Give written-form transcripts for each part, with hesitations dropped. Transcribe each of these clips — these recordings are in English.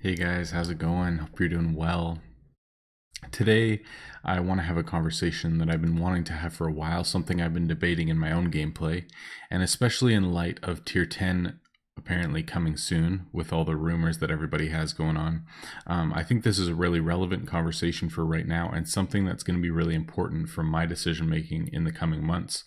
Hey guys, how's it going? Hope you're doing well. Today, I want to have a conversation that I've been wanting to have for a while, something I've been debating in my own gameplay, and especially in light of Tier 10 apparently coming soon with all the rumors that everybody has going on. I think this is a really relevant conversation for right now and something that's going to be really important for my decision making in the coming months,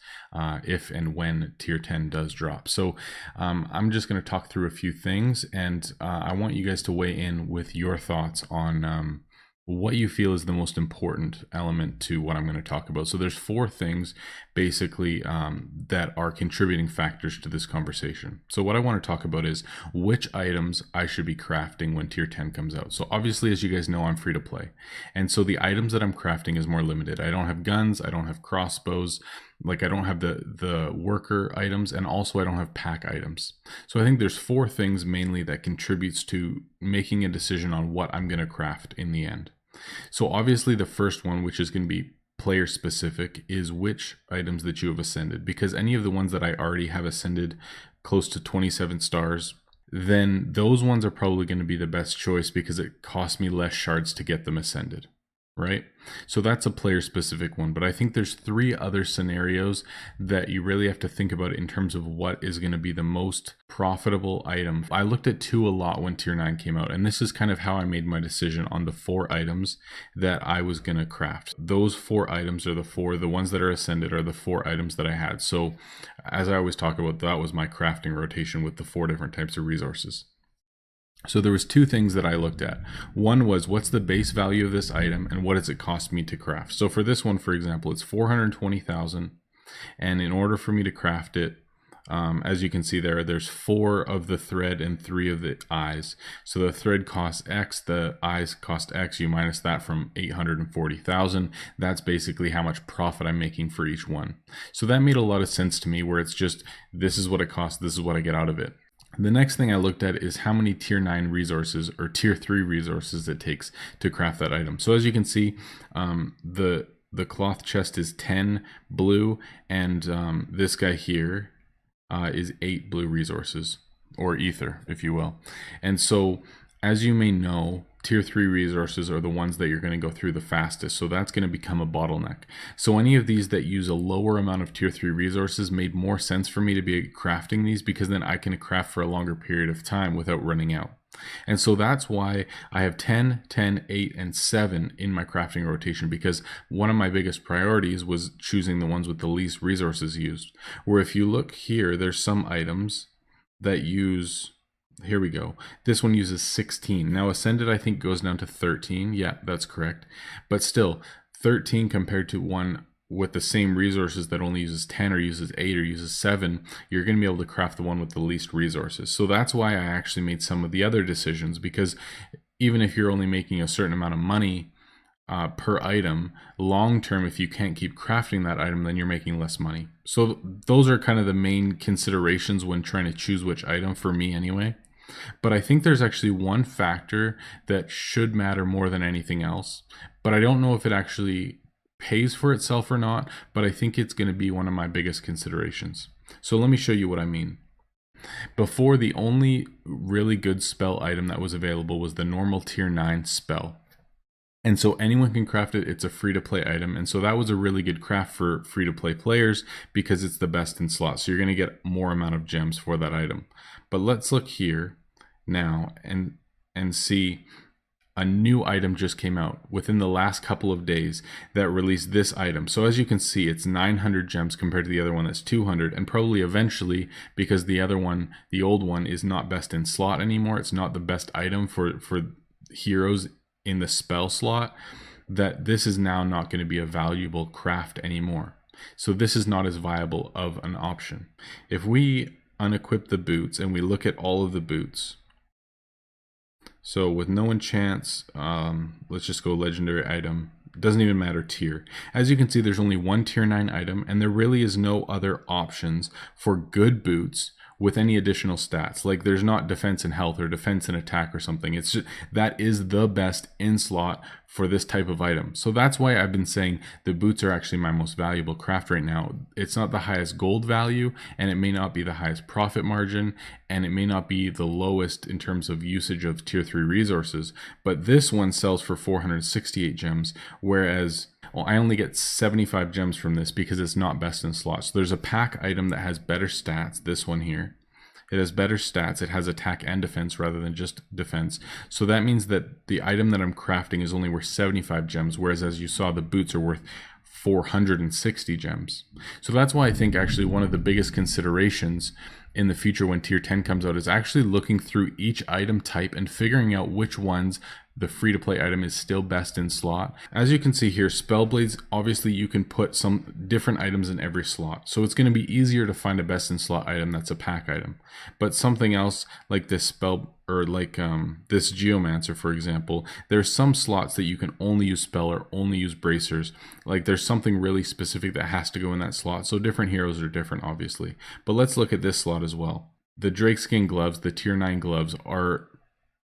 if and when Tier 10 does drop. So I'm just going to talk through a few things, and I want you guys to weigh in with your thoughts on what you feel is the most important element to what I'm going to talk about. So there's four things basically that are contributing factors to this conversation. So what I want to talk about is which items I should be crafting when Tier 10 comes out. So obviously, as you guys know, I'm free to play. And so the items that I'm crafting is more limited. I don't have guns, I don't have crossbows, like I don't have the worker items, and also I don't have pack items. So I think there's four things mainly that contributes to making a decision on what I'm going to craft in the end. So obviously the first one, which is going to be player specific, is which items that you have ascended, because any of the ones that I already have ascended close to 27 stars, then those ones are probably going to be the best choice because it costs me less shards to get them ascended. Right? So that's a player specific one, but I think there's three other scenarios that you really have to think about in terms of what is going to be the most profitable item. I looked at two a lot when Tier 9 came out, and this is kind of how I made my decision on the four items that I was going to craft. Those four items are the ones that are ascended are the four items that I had. So as I always talk about, that was my crafting rotation with the four different types of resources. So there was two things that I looked at. One was, what's the base value of this item and what does it cost me to craft? So for this one, for example, it's 420,000. And in order for me to craft it, as you can see there's 4 of the thread and 3 of the eyes. So the thread costs X, the eyes cost X. You minus that from 840,000. That's basically how much profit I'm making for each one. So that made a lot of sense to me, where it's just, this is what it costs, this is what I get out of it. The next thing I looked at is how many Tier 9 resources or Tier 3 resources it takes to craft that item. So as you can see, the cloth chest is 10 blue, and this guy here is 8 blue resources, or ether, if you will. And so, as you may know, Tier 3 resources are the ones that you're going to go through the fastest, so that's going to become a bottleneck. So any of these that use a lower amount of Tier 3 resources made more sense for me to be crafting these, because then I can craft for a longer period of time without running out. And so that's why I have 10, 10, 8, and 7 in my crafting rotation, because one of my biggest priorities was choosing the ones with the least resources used. Where if you look here, there's some items that use... Here we go. This one uses 16. Now Ascended, I think, goes down to 13. Yeah, that's correct. But still, 13 compared to one with the same resources that only uses 10 or uses 8 or uses 7, you're going to be able to craft the one with the least resources. So that's why I actually made some of the other decisions, because even if you're only making a certain amount of money per item, long term, if you can't keep crafting that item, then you're making less money. So those are kind of the main considerations when trying to choose which item, for me anyway. But I think there's actually one factor that should matter more than anything else, but I don't know if it actually pays for itself or not, but I think it's going to be one of my biggest considerations. So let me show you what I mean. Before, the only really good spell item that was available was the normal Tier 9 spell. And so anyone can craft it. It's a free-to-play item. And so that was a really good craft for free-to-play players because it's the best in slots. So you're going to get more amount of gems for that item. But let's look here now and see a new item just came out within the last couple of days that released this item. So as you can see, it's 900 gems compared to the other one that's 200, and probably eventually, because the other one, the old one, is not best in slot anymore. It's not the best item for heroes in the spell slot, that this is now not going to be a valuable craft anymore. So this is not as viable of an option. If we unequip the boots and we look at all of the boots, so with no enchants, let's just go legendary item. It doesn't even matter tier. As you can see, there's only one Tier 9 item, and there really is no other options for good boots with any additional stats. Like there's not defense and health or defense and attack or something. It's just, that is the best in slot for this type of item. So that's why I've been saying the boots are actually my most valuable craft right now. It's not the highest gold value, and it may not be the highest profit margin, and it may not be the lowest in terms of usage of tier 3 resources, but this one sells for 468 gems, whereas I only get 75 gems from this because it's not best in slot. So there's a pack item that has better stats, this one here. It has better stats. It has attack and defense rather than just defense. So that means that the item that I'm crafting is only worth 75 gems, whereas as you saw, the boots are worth 460 gems. So that's why I think actually one of the biggest considerations in the future when tier 10 comes out is actually looking through each item type and figuring out which ones the free-to-play item is still best in slot. As you can see here, Spellblades, obviously you can put some different items in every slot. So it's going to be easier to find a best in slot item that's a pack item. But something else like this this Geomancer, for example, there's some slots that you can only use spell or only use bracers. Like there's something really specific that has to go in that slot. So different heroes are different, obviously. But let's look at this slot as well. The Drakeskin gloves, the tier 9 gloves, are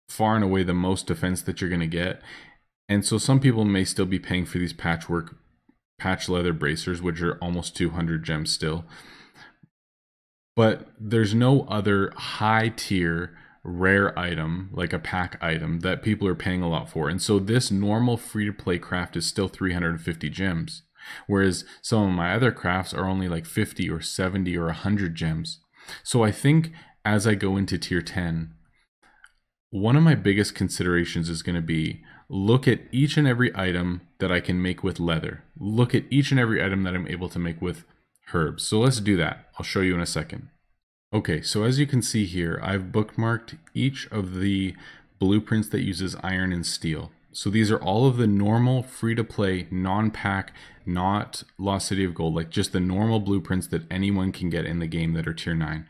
far and away the most defense that you're going to get. And so some people may still be paying for these patch leather bracers, which are almost 200 gems still. But there's no other high tier rare item, like a pack item, that people are paying a lot for. And so this normal free-to-play craft is still 350 gems. Whereas some of my other crafts are only like 50 or 70 or 100 gems. So I think as I go into tier 10, one of my biggest considerations is going to be look at each and every item that I can make with leather. Look at each and every item that I'm able to make with herbs. So let's do that. I'll show you in a second. Okay, so as you can see here, I've bookmarked each of the blueprints that uses iron and steel. So these are all of the normal free-to-play, non-pack, not Lost City of Gold, like just the normal blueprints that anyone can get in the game that are tier 9.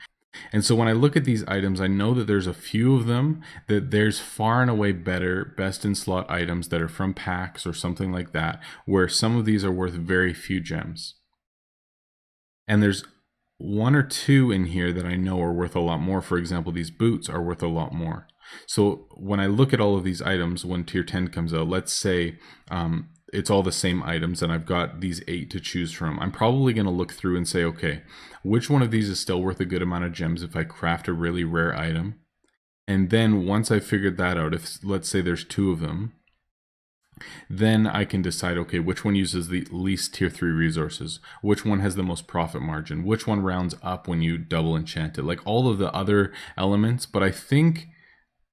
And so when I look at these items, I know that there's a few of them that there's far and away better best in slot items that are from packs or something like that, where some of these are worth very few gems. And there's one or two in here that I know are worth a lot more. For example, these boots are worth a lot more. So when I look at all of these items, when tier 10 comes out, let's say it's all the same items and I've got these 8 to choose from. I'm probably going to look through and say, okay, which one of these is still worth a good amount of gems if I craft a really rare item? And then once I figured that out, if let's say there's 2 of them, then I can decide, okay, which one uses the least tier 3 resources? Which one has the most profit margin? Which one rounds up when you double enchant it? Like all of the other elements. But I think,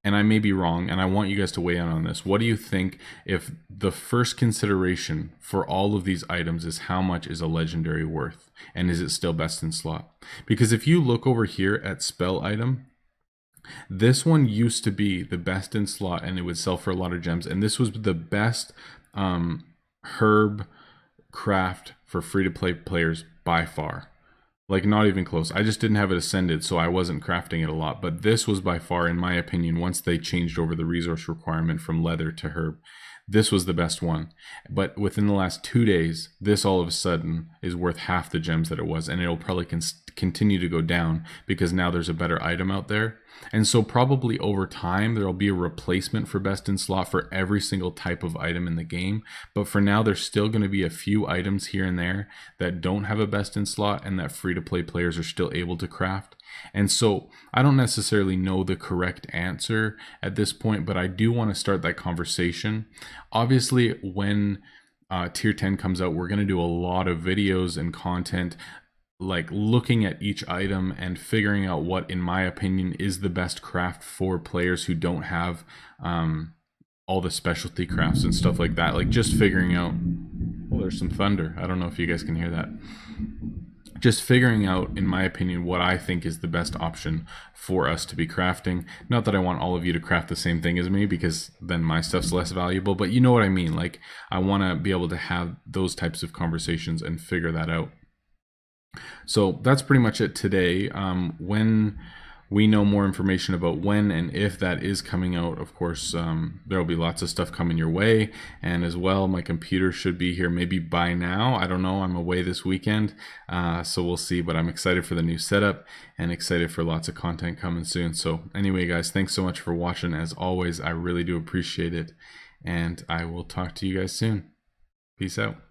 and I may be wrong, and I want you guys to weigh in on this. What do you think if the first consideration for all of these items is how much is a legendary worth? And is it still best in slot? Because if you look over here at spell item, this one used to be the best in slot and it would sell for a lot of gems. And this was the best herb craft for free-to-play players by far. Like not even close. I just didn't have it ascended, so I wasn't crafting it a lot. But this was by far, in my opinion, once they changed over the resource requirement from leather to herb, this was the best one. But within the last 2 days, this all of a sudden is worth half the gems that it was. And it'll probably continue to go down because now there's a better item out there. And so probably over time, there'll be a replacement for best in slot for every single type of item in the game. But for now, there's still going to be a few items here and there that don't have a best in slot and that free-to-play players are still able to craft. And so I don't necessarily know the correct answer at this point, but I do want to start that conversation. Obviously, when tier 10 comes out, we're going to do a lot of videos and content like looking at each item and figuring out what, in my opinion, is the best craft for players who don't have all the specialty crafts and stuff like that. Like just figuring out, oh, there's some thunder. I don't know if you guys can hear that. Just figuring out, in my opinion, what I think is the best option for us to be crafting. Not that I want all of you to craft the same thing as me, because then my stuff's less valuable, but you know what I mean. Like I want to be able to have those types of conversations and figure that out. So that's pretty much it today. When we know more information about when and if that is coming out. Of course, there will be lots of stuff coming your way, and as well, my computer should be here maybe by now. I don't know, I'm away this weekend, so we'll see, but I'm excited for the new setup and excited for lots of content coming soon. So anyway, guys, thanks so much for watching. As always, I really do appreciate it, and I will talk to you guys soon. Peace out.